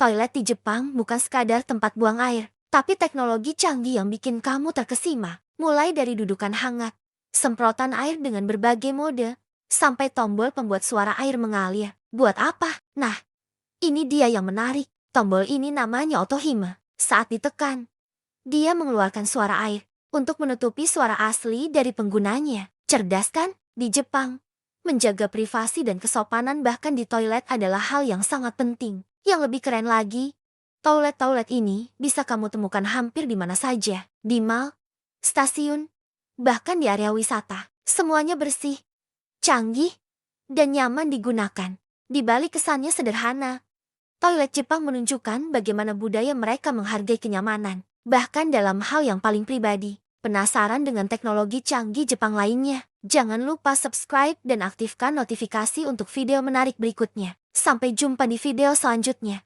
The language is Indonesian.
Toilet di Jepang bukan sekadar tempat buang air, tapi teknologi canggih yang bikin kamu terkesima. Mulai dari dudukan hangat, semprotan air dengan berbagai mode, sampai tombol pembuat suara air mengalir. Buat apa? Nah, ini dia yang menarik. Tombol ini namanya otohime. Saat ditekan, dia mengeluarkan suara air untuk menutupi suara asli dari penggunanya. Cerdas kan? Di Jepang, menjaga privasi dan kesopanan bahkan di toilet adalah hal yang sangat penting. Yang lebih keren lagi, toilet-toilet ini bisa kamu temukan hampir di mana saja. Di mall, stasiun, bahkan di area wisata. Semuanya bersih, canggih, dan nyaman digunakan. Di balik kesannya sederhana, toilet Jepang menunjukkan bagaimana budaya mereka menghargai kenyamanan, bahkan dalam hal yang paling pribadi. Penasaran dengan teknologi canggih Jepang lainnya? Jangan lupa subscribe dan aktifkan notifikasi untuk video menarik berikutnya. Sampai jumpa di video selanjutnya.